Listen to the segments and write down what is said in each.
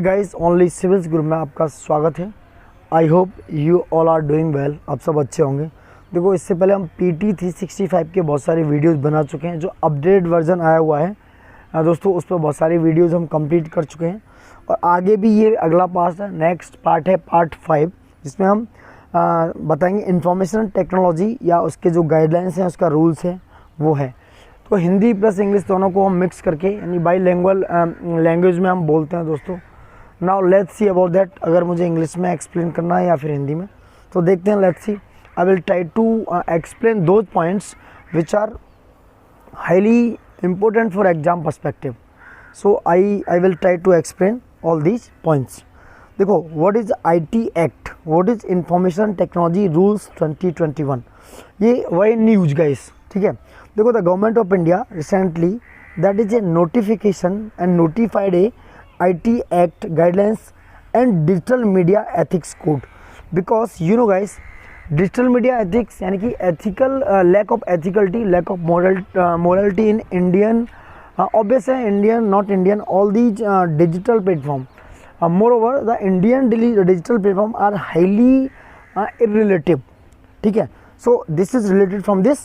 Guys only civils group में आपका स्वागत है। I hope you all are doing well. आप सब अच्छे होंगे। देखो, इससे पहले हम PT 365 के बहुत सारे वीडियोस बना चुके हैं। जो अपडेट वर्जन आया हुआ है दोस्तों, उस पर बहुत सारे वीडियोस हम कंप्लीट कर चुके हैं और आगे भी ये अगला पार्ट है, नेक्स्ट पार्ट है पार्ट 5, जिसमें हम बताएंगे इंफॉर्मेशन टेक्नोलॉजी या उसके जो गाइडलाइंस हैं, उसका रूल्स है वो है। तो हिंदी प्लस इंग्लिश दोनों को हम मिक्स करके यानी बाई लैंग्वेज में हम बोलते हैं दोस्तों। Now let's see about that. अगर मुझे इंग्लिश में एक्सप्लेन करना है या फिर हिंदी में, तो देखते हैं। Let's see. I will try to explain those points which are highly important for exam perspective. So I will try to explain all these points. देखो, what is IT Act, what is Information Technology Rules 2021, ये वही news guys, ठीक है। देखो, the government of India recently that is a notification and notified A IT Act guidelines and digital media ethics code, because you know guys, digital media ethics यानी कि ethical lack of ethicality, lack of morality in Indian, obvious है Indian, not Indian, all these digital platform. Moreover the Indian digital platform are highly irrelative, ठीक है। So this is related from this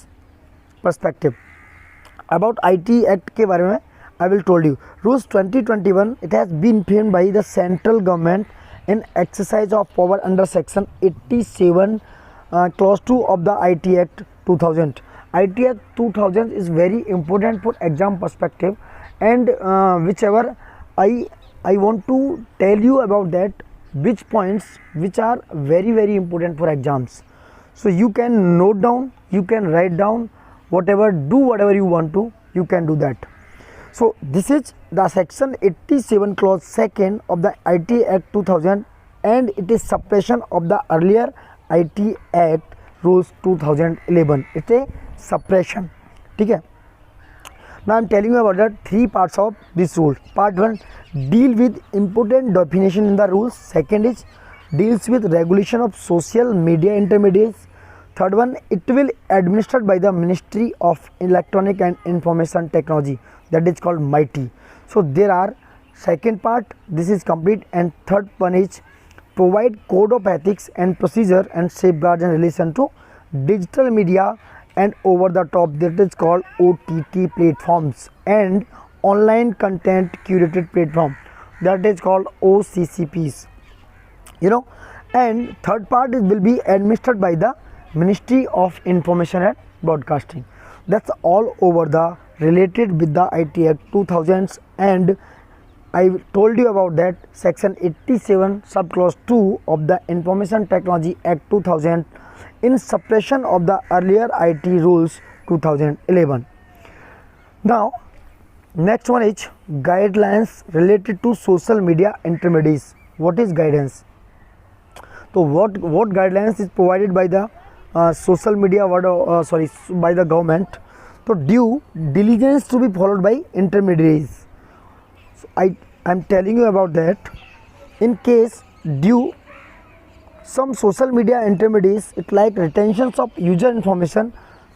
perspective. About IT act के बारे में I will told you. Rules 2021 it has been framed by the central government in exercise of power under section 87 clause 2 of the IT Act 2000. IT Act 2000 is very important for exam perspective, and whichever I want to tell you about that, which points which are very important for exams. So you can note down, you can write down, whatever you want to, you can do that. So this is the section 87 clause 2 of the IT Act 2000, and it is suppression of the earlier IT Act rules 2011. It's a suppression, ठीक है। Now I am telling you about the 3 parts of this rule. Part 1 deal with important definition in the rules. Second is deals with regulation of social media intermediaries. Third one, it will administered by the Ministry of Electronic and Information Technology, that is called MeitY. So there are second part, this is complete, and third one is provide code of ethics and procedure and safeguards in relation to digital media and over the top, that is called OTT platforms, and online content curated platform, that is called OCCPs, you know. And third part is will be administered by the Ministry of Information and Broadcasting. That's all over the related with the IT Act 2000s, and I told you about that section 87 subclause 2 of the Information Technology Act 2000 in suppression of the earlier IT rules 2011. Now next one is guidelines related to social media intermediaries. What is guidance? So what guidelines is provided by the social media by the government? So due diligence to be followed by intermediaries. So I am telling you about that. In case due some social media intermediaries, it like retentions of user information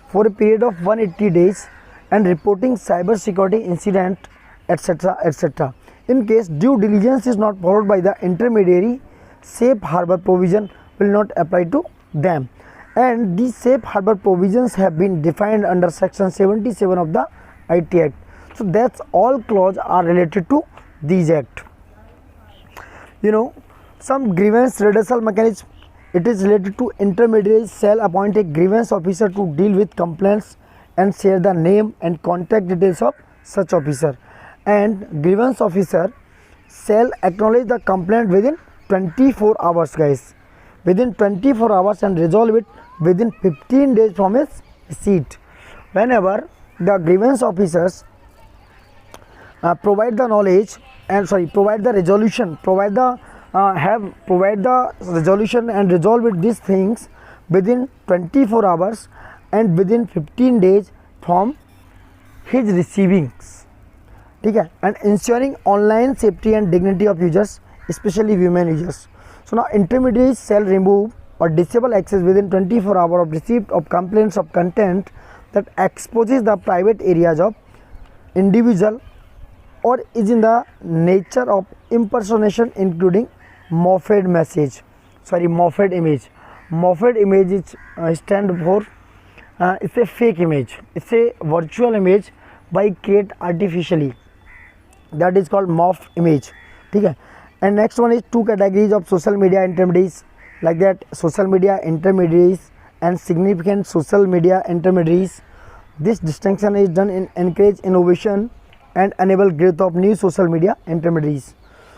for a period of 180 days and reporting cyber security incident, etc. In case due diligence is not followed by the intermediary, safe harbor provision will not apply to them, and these safe harbor provisions have been defined under section 77 of the IT Act. So that's all clause are related to these act. You know, some grievance redressal mechanism, it is related to intermediaries shall appoint a grievance officer to deal with complaints and share the name and contact details of such officer, and grievance officer shall acknowledge the complaint within 24 hours guys, within 24 hours, and resolve it within 15 days from its receipt. Whenever the grievance officers provide the knowledge and provide the resolution, provide the resolution and resolve it these things within 24 hours and within 15 days from his receivings, ठीक है, and ensuring online safety and dignity of users, especially women users. So now intermediaries shall remove or disable access within 24 hours of receipt of complaints of content that exposes the private areas of individual or is in the nature of impersonation, including morphed image. Morphed image is stand for it's a fake image, it's a virtual image by create artificially, that is called morph image. ठीक है. And next one is two categories of social media intermediaries, like that social media intermediaries and significant social media intermediaries. This distinction is done in encourage innovation and enable growth of new social media intermediaries.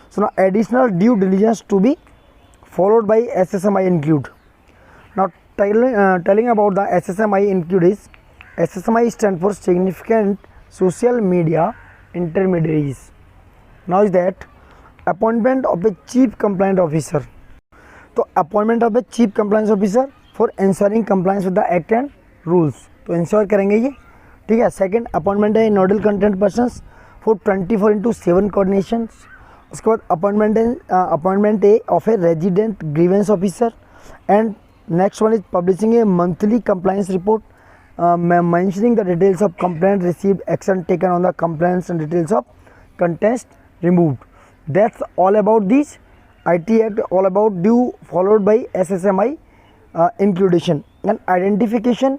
So now additional due diligence to be followed by SSMI include. Now telling about the SSMI include is SSMI stand for significant social media intermediaries. Now is that appointment of a chief compliance officer. तो appointment of a chief compliance officer for ensuring compliance with the act and rules, तो ensure करेंगे ये. ठीक है. Second appointment है nodal content persons for 24/7 coordination. उसके बाद appointment है of a resident grievance officer. And next one is publishing A monthly compliance report mentioning the details of complaint received, action taken on the complaints and details of contents removed. That's all about this IT Act, all about due followed by SSMI inclusion and identification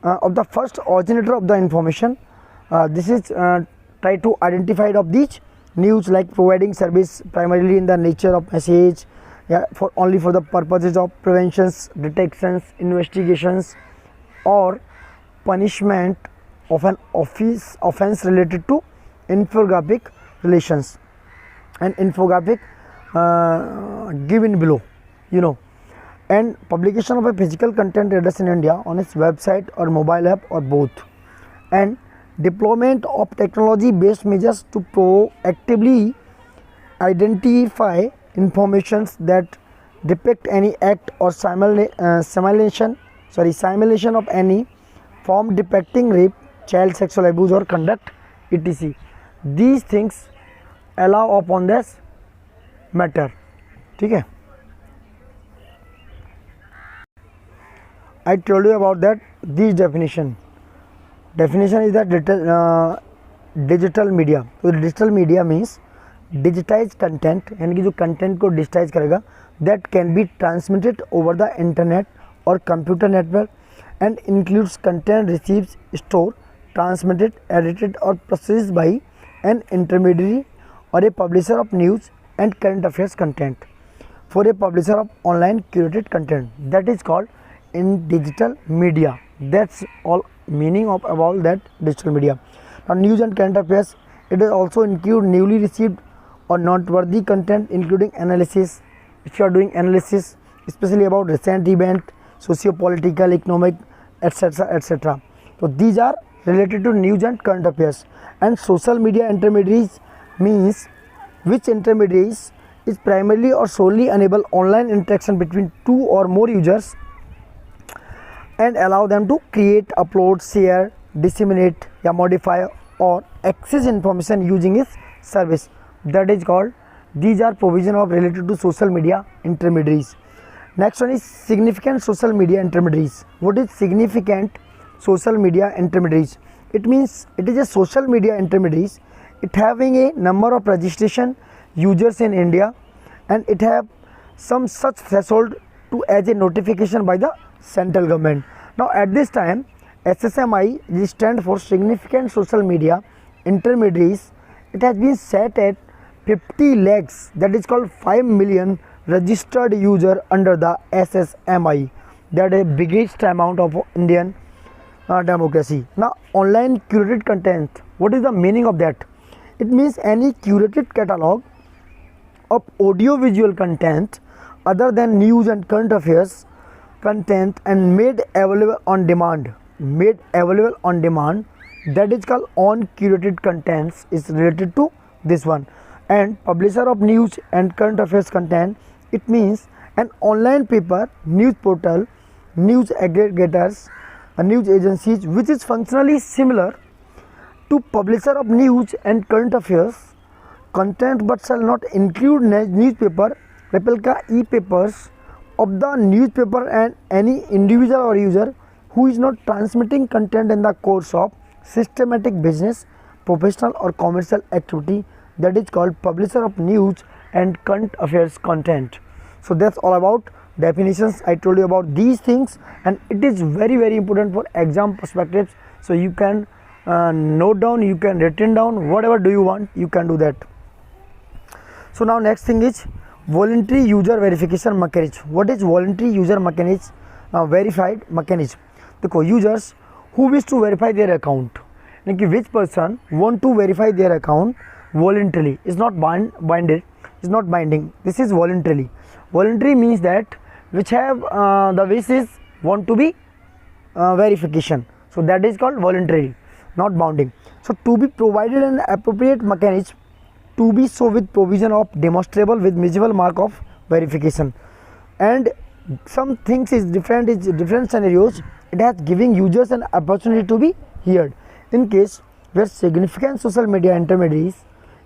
of the first originator of the information. This is try to identify of these news, like providing service primarily in the nature of message, for only for the purposes of preventions, detections, investigations, or punishment of an offense related to infographic relations. And infographic given below, and publication of a physical content address in India on its website or mobile app or both, and deployment of technology based measures to proactively identify informations that depict any act or simulation of any form depicting rape, child sexual abuse or conduct etc. These things allow upon this matter. ठीक है. I told you about that. This definition is that digital media. तो digital media means digitized content, यानी कि जो content को digitize करेगा, that can be transmitted over the internet or computer network and includes content received, stored, transmitted, edited or processed by an intermediary or a publisher of news and current affairs content. For a publisher of online curated content, that is called in digital media. That's all meaning of about that digital media. Now news and current affairs, it is also include newly received or noteworthy content, including analysis. If you are doing analysis especially about recent event, socio-political, economic, etc. So these are related to news and current affairs. And social media intermediaries means which intermediaries is primarily or solely enable online interaction between two or more users and allow them to create, upload, share, disseminate, modify or access information using its service. That is called, these are provision of related to social media intermediaries. Next one is significant social media intermediaries. What is significant social media intermediaries? It means it is a social media intermediaries. It having a number of registration users in India, and it have some such threshold to as a notification by the central government. Now at this time, SSMI stand for significant social media intermediaries. It has been set at 50 lakhs, that is called 5 million registered user under the SSMI. That is biggest amount of Indian democracy. Now online curated content, what is the meaning of that? It means any curated catalog of audio-visual content other than news and current affairs content and made available on demand. That is called on curated contents is related to this one. And publisher of news and current affairs content, it means an online paper, news portal, news aggregators, news agencies which is functionally similar to publisher of news and current affairs content but shall not include newspaper, replica e-papers of the newspaper and any individual or user who is not transmitting content in the course of systematic business professional or commercial activity that is called publisher of news and current affairs content. So that's all about definitions. I told you about these things, and it is very important for exam perspectives. So you can note down, you can written down, whatever do you want, you can do that. So now next thing is voluntary user verification mechanism. What is voluntary user mechanism? Verified mechanism. देखो, users who wish to verify their account, like which person want to verify their account voluntarily, is not binded, is not binding. This is voluntarily. Voluntary means that which have the wishes want to be verification. So that is called voluntary, not bounding. So to be provided an appropriate mechanism to be so with provision of demonstrable with visible mark of verification. And some things is different scenarios. It has giving users an opportunity to be heard. In case where significant social media intermediaries,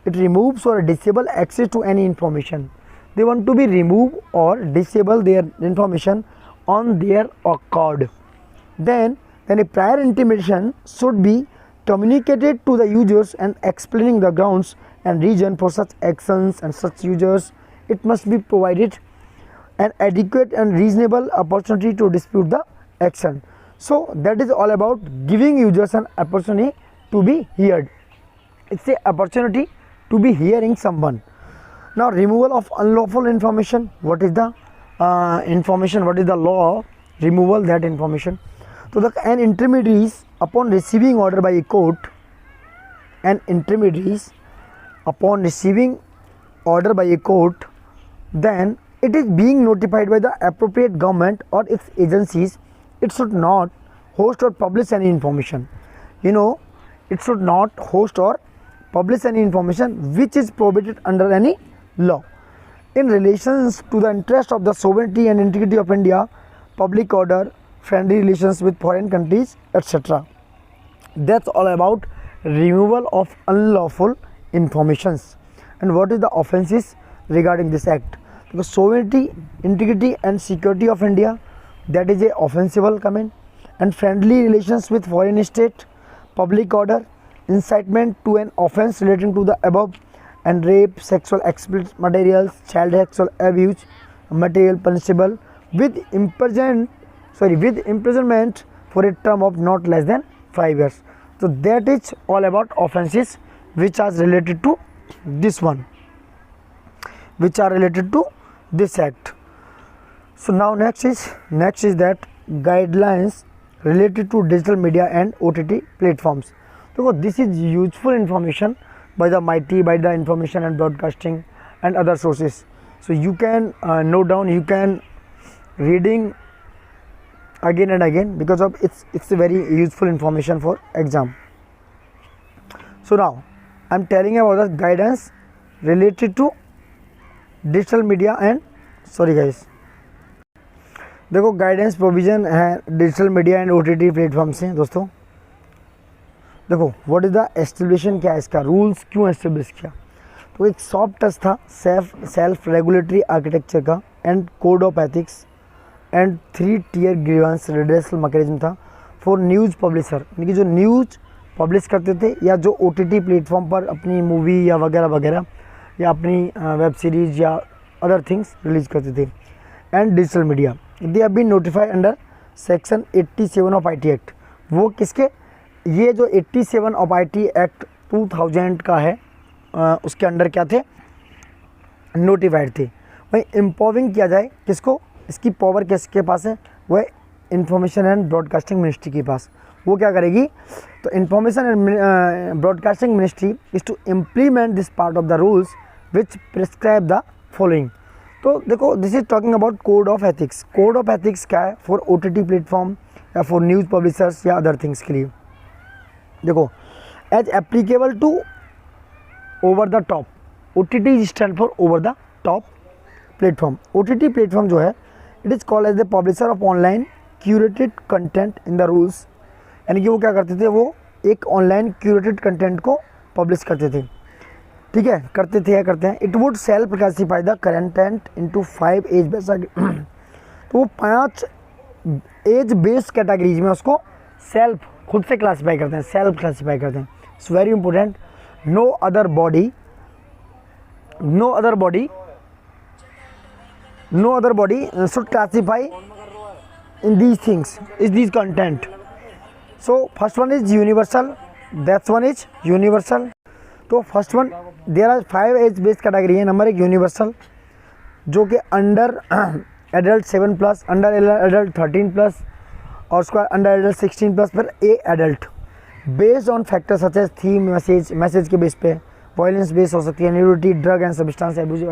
it removes or disable access to any information. They want to be remove or disable their information on their accord. Then a prior intimation should be communicated to the users and explaining the grounds and reason for such actions, and such users it must be provided an adequate and reasonable opportunity to dispute the action. So that is all about giving users an opportunity to be heard. It's an opportunity to be hearing someone. Now removal of unlawful information. What is the information? What is the law? Removal that information. So an intermediaries upon receiving order by a court, an intermediaries upon receiving order by a court, then it is being notified by the appropriate government or its agencies. It should not host or publish any information. You know, it should not host or publish any information which is prohibited under any law in relations to the interest of the sovereignty and integrity of India, public order, friendly relations with foreign countries, etc. That's all about removal of unlawful informations. And what is the offenses regarding this act? Because sovereignty, integrity and security of India, that is a offensible comment. And friendly relations with foreign state, public order, incitement to an offense relating to the above, and rape, sexual explicit materials, child sexual abuse material punishable with imprisonment for a term of not less than 5 years. So that is all about offenses which are related to this one, which are related to this act. So now next is that guidelines related to digital media and OTT platforms. So this is useful information by the MIT, by the information and broadcasting and other sources. So you can note down, you can reading again and again, because of it's a very useful information for exam. So now I'm telling about the guidance related to digital media and देखो guidance provision है digital media and OTT platform से। दोस्तों देखो what is the एस्टेब्लिशन, क्या है इसका rules, क्यों establish किया। तो एक सॉफ्ट टच था सेल्फ रेगुलेटरी आर्किटेक्चर का and code of ethics and 3 tier grievance redressal mechanism था फॉर न्यूज़ पब्लिशर, यानी कि जो न्यूज़ पब्लिश करते थे या जो OTT प्लेटफॉर्म पर अपनी मूवी या वगैरह वगैरह या अपनी वेब सीरीज़ या अदर थिंग्स रिलीज करते थे। And digital media they have been notified under section 87 of IT act. वो किसके, ये जो 87 ऑफ IT एक्ट 2000 का है उसके अंडर क्या थे, नोटिफाइड थे। वही एम्पावरिंग किया जाए किसको, इसकी पावर किसके पास है, वह इंफॉर्मेशन एंड ब्रॉडकास्टिंग मिनिस्ट्री के पास। वो क्या करेगी, तो information and broadcasting ministry is to implement this part of the rules which prescribe the following. तो देखो this is talking about code of ethics. Code of ethics क्या है फॉर OTT प्लेटफॉर्म या फॉर न्यूज़ पब्लिशर्स या other things के लिए। देखो as applicable to over the top, OTT stand for over the top platform. OTT platform जो है it is called as the publisher of online curated content in the rules, यानी कि वो क्या करते थे, वो एक ऑनलाइन क्यूरेटेड कंटेंट को पब्लिश करते थे, ठीक है, करते थे या करते हैं। It would self classify the content into 5 age base, तो वो 5 एज बेस्ड कैटेगरीज में उसको सेल्फ खुद से क्लासीफाई करते हैं, सेल्फ क्लासीफाई करते हैं। It's very important, no other body should classify in these things, is these content. So first one is universal, that one is universal. तो first one, there are 5 age based category है. Number 1 universal, जो कि under adult 7+, under adult 13+, और उसके बाद under adult 16+, पर A adult, based on factor such as theme, message के base पे, वायलेंस बेस हो सकती है, nudity, drug and substance abuse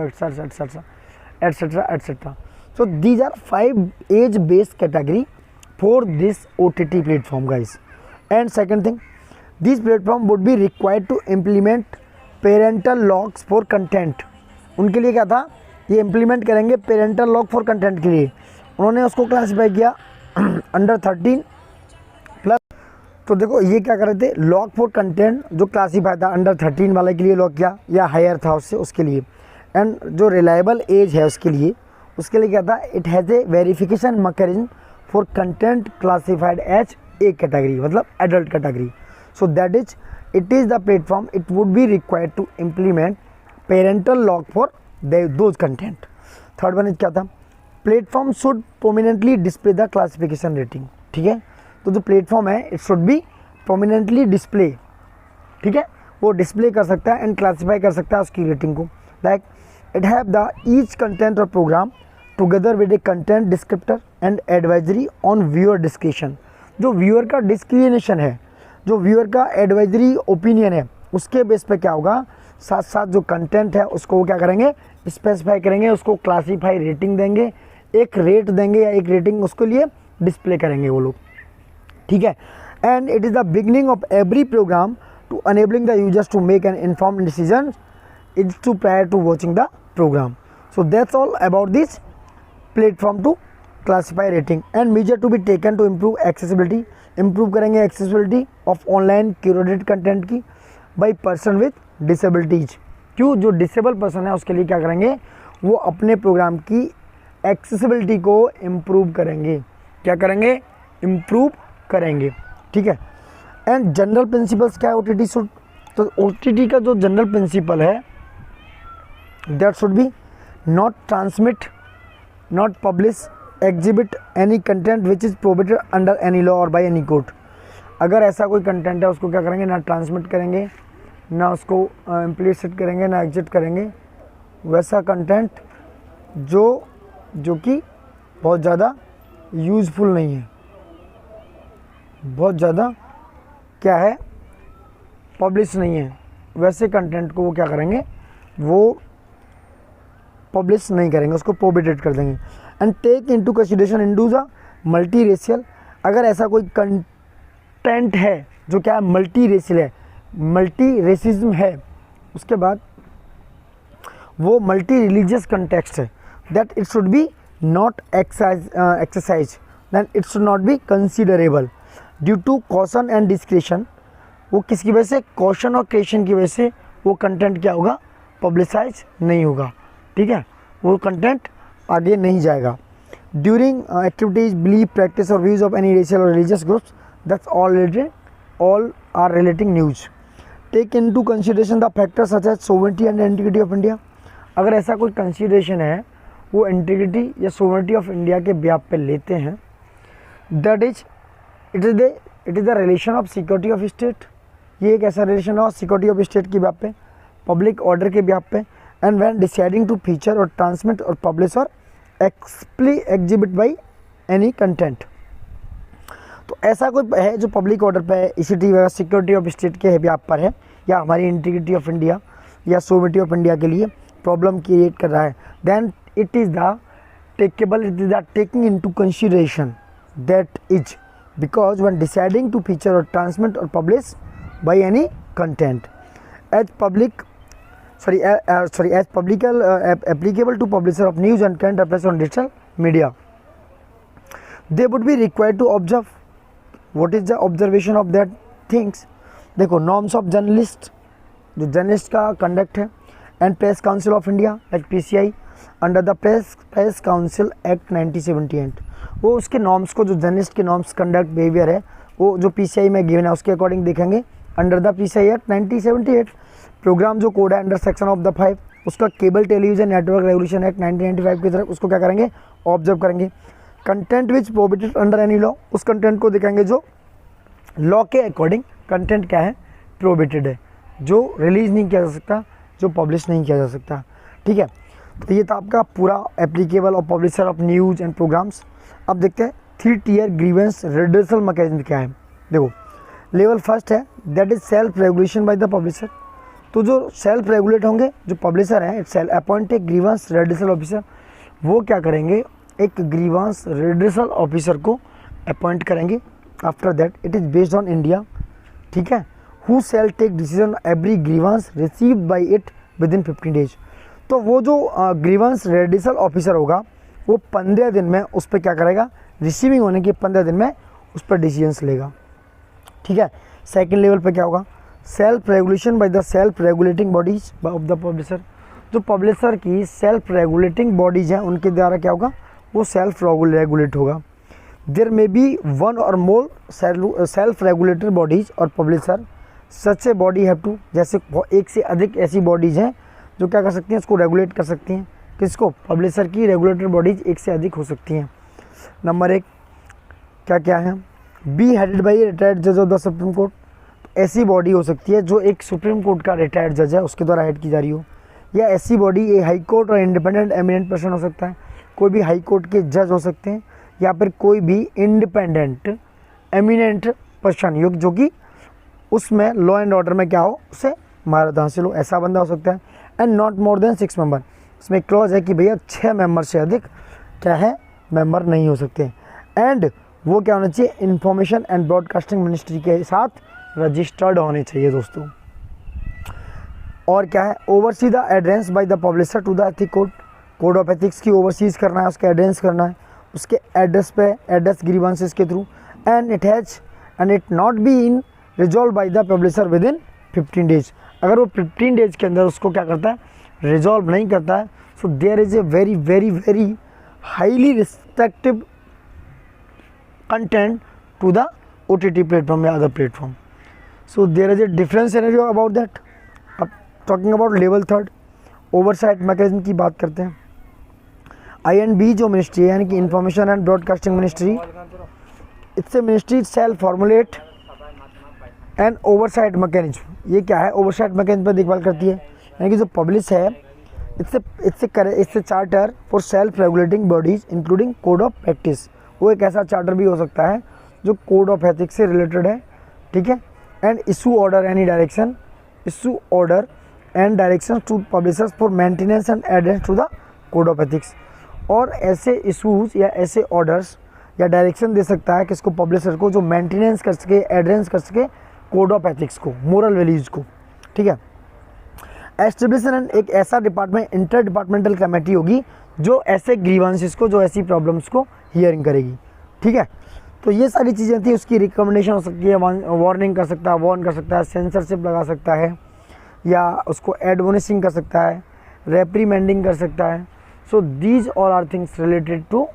etcetera. So these are 5 age based category for this OTT platform, guys. And second thing, this platform would be required to implement parental locks for content. उनके लिए क्या था, ये implement करेंगे parental lock for content के लिए. उन्होंने उसको क्लासीफाई किया अंडर 13+. तो देखो ये क्या कर रहे थे, लॉक फॉर कंटेंट जो क्लासीफाई था अंडर 13 वाले के लिए लॉक किया, या हायर था उससे उसके लिए. एंड जो रिलायबल एज है उसके लिए क्या था, it has a verification mechanism for content classified as a category, मतलब adult category. So that is it is the platform, it would be required to implement parental lock for those content. Third one is क्या था, platform should prominently display the classification rating. ठीक है, तो जो platform है it should be prominently display. ठीक है, वो डिस्प्ले कर सकता है एंड क्लासीफाई कर सकता है उसकी रेटिंग को. Like it have the each content और program together with a content descriptor and advisory on viewer description. जो व्यूअर का डिस्क्रिमिनेशन है, जो व्यूअर का एडवाइजरी ओपिनियन है, उसके बेस पे क्या होगा, साथ साथ जो कंटेंट है उसको वो क्या करेंगे, स्पेसिफाई करेंगे, उसको क्लासीफाई रेटिंग देंगे, एक रेट देंगे या एक रेटिंग उसके लिए डिस्प्ले करेंगे वो लोग. ठीक है, and it is the beginning of every program to enabling the users to make an informed decision is to prior to watching the program. So that's all about this platform to classify rating and measure to be taken to improve accessibility. Improve करेंगे accessibility of online curated content की by person with disabilities. क्यों, जो disable person है उसके लिए क्या करेंगे, वो अपने प्रोग्राम की एक्सेसिबिलिटी को इम्प्रूव करेंगे. क्या करेंगे, इम्प्रूव करेंगे. ठीक है, एंड जनरल प्रिंसिपल्स क्या है OTT शुड, तो OTT का जो जनरल प्रिंसिपल है that should be not transmit, not publish, exhibit any content which is prohibited under any law और बाय एनी कोर्ट. अगर ऐसा कोई कंटेंट है उसको क्या करेंगे, ना ट्रांसमिट करेंगे, ना उसको इम्प्लिसिट करेंगे, ना एग्जिट करेंगे. वैसा कंटेंट जो कि बहुत ज़्यादा यूज़फुल नहीं है, बहुत ज़्यादा क्या है, पब्लिश नहीं है, वैसे कंटेंट को वो क्या करेंगे, वो पब्लिश नहीं करेंगे, उसको प्रोहिबिटेड कर देंगे. And take into consideration in due the multi racial. अगर ऐसा कोई कंटेंट है जो क्या है, मल्टी रेशियल है, मल्टी रेसिज्म है, उसके बाद वो मल्टी रिलीजियस कंटेक्स्ट है, that it should be not exercise, than it should not be considerable due to caution and discretion. वो किसकी वजह से, कॉशन और क्रेशन की वजह से वो कंटेंट क्या होगा, पब्लिसाइज नहीं होगा. ठीक है, वो कंटेंट आगे नहीं जाएगा. During activities, belief, practice or views of any racial or religious groups, that's all are relating news. Take in to consideration the factor such as sovereignty and integrity of India. अगर ऐसा कोई consideration है वो integrity या sovereignty of India के ब्याप पे लेते हैं, that is it is the relation of security of state. ये एक ऐसा रिलेशन है सिक्योरिटी ऑफ स्टेट के ब्याप पे, पब्लिक ऑर्डर के ब्याप पे, and when deciding to feature or transmit or publish or exhibit by any content. तो ऐसा कोई है जो पब्लिक ऑर्डर पे है, ECT वगैरह सिक्योरिटी ऑफ स्टेट के ब्याप पर है, या हमारी इंटीग्रिटी ऑफ इंडिया या सोवरेनिटी ऑफ इंडिया के लिए प्रॉब्लम क्रिएट कर रहा है, then it is the taking into consideration, that is because when deciding to feature or transmit or publish by any content as applicable to publisher of news and current affairs on digital media, they would be required to observe. What is the observation of that things? देखो, norms of journalist, जो journalist का conduct है, and press council of India like PCI under the press council act 1978. वो उसके norms को, जो journalist के norms, conduct, behaviour है, वो जो PCI में गिवन है उसके अकॉर्डिंग देखेंगे under the PCI act 1978। Program जो कोड है अंडर सेक्शन ऑफ द 5 उसका cable television network regulation act 1995 की तरफ उसको क्या करेंगे, ऑब्जर्व करेंगे। Content which prohibited under any law, उस कंटेंट को दिखाएंगे जो लॉ के अकॉर्डिंग कंटेंट क्या है, प्रोहिबिटेड है, जो रिलीज नहीं किया जा सकता, जो पब्लिश नहीं किया जा सकता। ठीक है, तो ये था आपका पूरा applicable of publisher of news and programs. अब देखते हैं 3 टियर ग्रीवेंस रिड्रेसल मैकेनिज्म क्या है। देखो, लेवल फर्स्ट है that is self regulation by the publisher. तो जो सेल्फ रेगुलेट होंगे, जो पब्लिशर हैं, it's appoint a grievance redressal officer, वो क्या करेंगे, एक ग्रीवेंस रिड्रेसल ऑफिसर को अपॉइंट करेंगे। After that it is based on India, ठीक है, who shall take decision every grievance received by it within 15 days. तो वो जो ग्रीवेंस रिड्रेसल ऑफिसर होगा वो 15 दिन में उस पर क्या करेगा, रिसीविंग होने के 15 दिन में उस पर डिसीजंस लेगा। ठीक है, सेकंड लेवल पे क्या होगा, self regulation by the self regulating bodies of the publisher. जो पब्लिशर की सेल्फ रेगुलेटिंग बॉडीज हैं उनके द्वारा क्या होगा, वो सेल्फ रेगुलेट होगा। There may be one or more self regulatory bodies or publisher such a body have to, जैसे एक से अधिक ऐसी बॉडीज हैं जो क्या कर सकती हैं, इसको रेगुलेट कर सकती हैं। किसको, पब्लिशर की रेगुलेटरी बॉडीज एक से अधिक हो सकती हैं। नंबर 1 क्या क्या है, बी हेडेड बाई रिटायर्ड जज ऑफ द सुप्रीम कोर्ट। ऐसी बॉडी हो सकती है जो एक सुप्रीम कोर्ट का रिटायर्ड जज है उसके द्वारा हेड की जा रही हो, या ऐसी बॉडी ए हाई कोर्ट और इंडिपेंडेंट एमिनेंट पर्सन हो सकता है, कोई भी हाई कोर्ट के जज हो सकते हैं, या फिर कोई भी इंडिपेंडेंट एमिनेंट पर्सन जो कि उसमें लॉ एंड ऑर्डर में क्या हो, उसे महारत हासिल हो, ऐसा बंदा हो सकता है। And not more than 6 member, इसमें क्लॉज है कि भैया 6 मेंबर से अधिक क्या है, मेंबर नहीं हो सकते। एंड वो क्या होना चाहिए, इंफॉर्मेशन एंड ब्रॉडकास्टिंग मिनिस्ट्री के साथ रजिस्टर्ड होने चाहिए दोस्तों। और क्या है, oversee the adherence by the publisher to the ethic code, code of ethics की ओवरसीज करना है, उसके एड्रेंस करना है, उसके एड्रेस पे एड्रेस ग्रीवेंसेस के through. And it not be in resolve by the publisher within 15 days. अगर वो 15 डेज के अंदर उसको क्या करता है, रिजॉल्व नहीं करता है, so there is a very very very highly respective content to the OTT platform या other platform. So there is a different scenario about that. अब talking about level 3 oversight mechanism की बात करते हैं। INB जो मिनिस्ट्री है, यानी कि information and broadcasting ministry, it's a ministry self formulate and oversight mechanism. ये क्या है, ओवरसाइट मैकेनिज्म पर देखभाल करती है, यानी कि जो पब्लिश है इससे charter for self regulating bodies including code of practice. वो एक ऐसा चार्टर भी हो सकता है जो कोड ऑफ एथिक्स से रिलेटेड है, ठीक है। And issue order any direction, issue order and direction to publishers for maintenance and adherence to the code of ethics. और ऐसे इशूज़ या ऐसे ऑर्डर्स या डायरेक्शन दे सकता है किसको, पब्लिशर को, जो मेंटेनेंस कर सके, एडेंस कर सके कोड ऑफ एथिक्स को, मोरल वैल्यूज़ को, ठीक है। एस्टेब्लिशन एक ऐसा डिपार्टमेंट, इंटर डिपार्टमेंटल कमेटी होगी जो ऐसे ग्रीवेंसेस को, जो ऐसी प्रॉब्लम्स को हियरिंग करेगी, ठीक है। तो ये सारी चीज़ें थी। उसकी रिकमेंडेशन हो सकती है, वार्निंग कर सकता है, वार्न कर सकता है, सेंसरशिप लगा सकता है, या उसको एडमोनिशिंग कर सकता है, रेप्रीमेंडिंग कर सकता है। So these all are things related to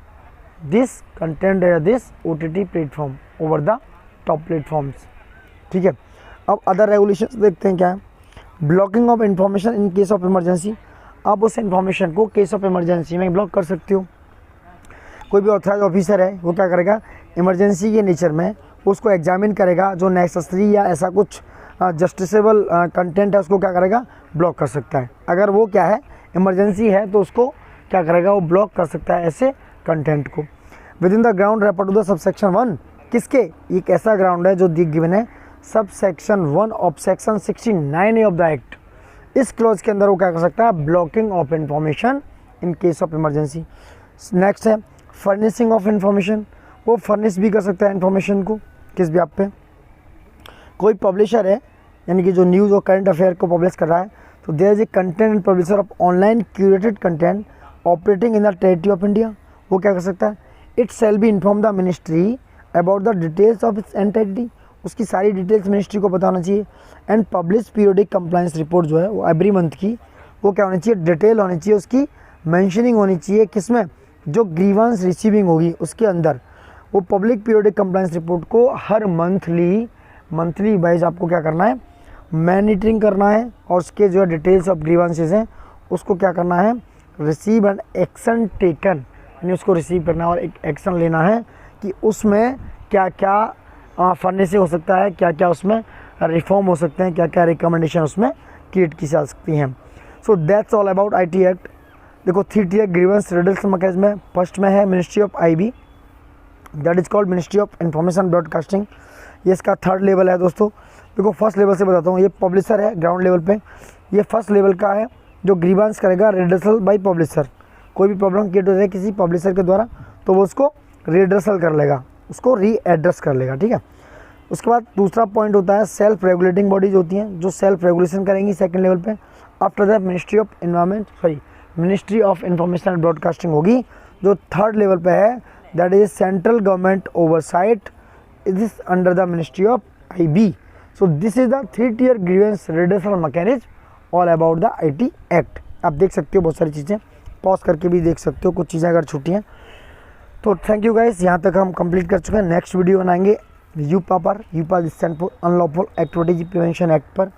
this content या this OTT platform over the top platforms, ठीक है। अब अदर रेगुलेशंस देखते हैं क्या है। Blocking of information in case of emergency, आप उस इन्फॉर्मेशन को केस ऑफ इमरजेंसी में ब्लॉक कर सकते हो। कोई भी ऑथराइज ऑफिसर है वो क्या करेगा, इमरजेंसी के नेचर में उसको एग्जामिन करेगा, जो नेसेसरी या ऐसा कुछ जस्टिसेबल कंटेंट है उसको क्या करेगा, ब्लॉक कर सकता है। अगर वो क्या है, इमरजेंसी है, तो उसको क्या करेगा, वो ब्लॉक कर सकता है ऐसे कंटेंट को। Within the ground refer to the subsection 1, किसके, एक ऐसा ग्राउंड है जो गिवन है sub section 1 of section 69A of the act. इस क्लॉज के अंदर वो क्या कर सकता है, blocking of information in case of emergency. Next है फर्निशिंग ऑफ इंफॉर्मेशन, वो फर्निश भी कर सकता है इन्फॉर्मेशन को किस भी आप पे। कोई पब्लिशर है, यानी कि जो न्यूज़ और करंट अफेयर को पब्लिश कर रहा है, तो there is a content and publisher of online curated content operating in the territory of India. वो क्या कर सकता है, it shall be inform the ministry about the details of its entity, उसकी सारी डिटेल्स मिनिस्ट्री को बताना चाहिए। And publish periodic compliance report जो है वो एवरी मंथ की, वो क्या होनी चाहिए, डिटेल होनी चाहिए, उसकी मेंशनिंग होनी चाहिए, किसमें, जो ग्रीवेंस रिसीविंग होगी उसके अंदर। वो पब्लिक पीरियोडिक कंप्लाइंस रिपोर्ट को हर मंथली मंथली वाइज आपको क्या करना है, मॉनिटरिंग करना है, और उसके जो डिटेल्स ऑफ ग्रीवेंसेस हैं उसको क्या करना है, रिसीव एंड एक्शन टेकन, यानी उसको रिसीव करना है और एक एक्शन लेना है कि उसमें क्या क्या फर्नेस से हो सकता है, क्या क्या उसमें रिफॉर्म हो सकते हैं, क्या क्या रिकमेंडेशन उसमें क्रिएट की जा सकती हैं। सो that's all about IT act. देखो 3 टियर ग्रीवेंस रिडल्स मैकेनिज्म में फर्स्ट में है ministry of IB, that is called ministry of information broadcasting. ये इसका 3rd लेवल है दोस्तों। देखो फर्स्ट लेवल से बताता हूँ, ये पब्लिशर है ग्राउंड लेवल पे, ये फर्स्ट लेवल का है जो ग्रीवेंस करेगा रिडर्सल बाय पब्लिशर। कोई भी प्रॉब्लम क्रिएट हो जाए किसी पब्लिशर के द्वारा तो वो उसको रिडर्सल कर लेगा, उसको रीएड्रेस कर लेगा, ठीक है। उसके बाद दूसरा पॉइंट होता है सेल्फ रेगुलेटिंग बॉडीज होती हैं जो सेल्फ रेगुलेशन करेंगी सेकंड लेवल पे। After that ministry of information and broadcasting होगी जो 3rd लेवल पे है, that is central government oversight, it is under the ministry of IB। So this is the 3 tier grievance redressal mechanism all about the IT act. आप देख सकते हो बहुत सारी चीज़ें, पॉज करके भी देख सकते हो, कुछ चीज़ें अगर छूटी हैं तो। थैंक यू गाइस, यहाँ तक हम कंप्लीट कर चुके हैं। नेक्स्ट वीडियो बनाएंगे UAPA stand for unlawful activities prevention act पर।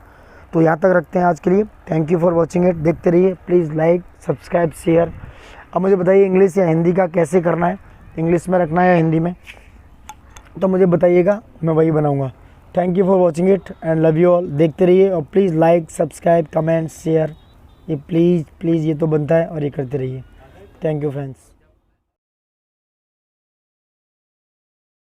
तो यहाँ तक रखते हैं आज के लिए। Thank you for watching it. देखते रहिए, प्लीज़ लाइक सब्सक्राइब शेयर। अब मुझे बताइए इंग्लिश या हिंदी का कैसे करना है, इंग्लिश में रखना है या हिंदी में, तो मुझे बताइएगा, मैं वही बनाऊँगा। Thank you for watching it and love you all. देखते रहिए और please like subscribe comment share, ये प्लीज़ ये तो बनता है और ये करते रहिए। Thank you friends.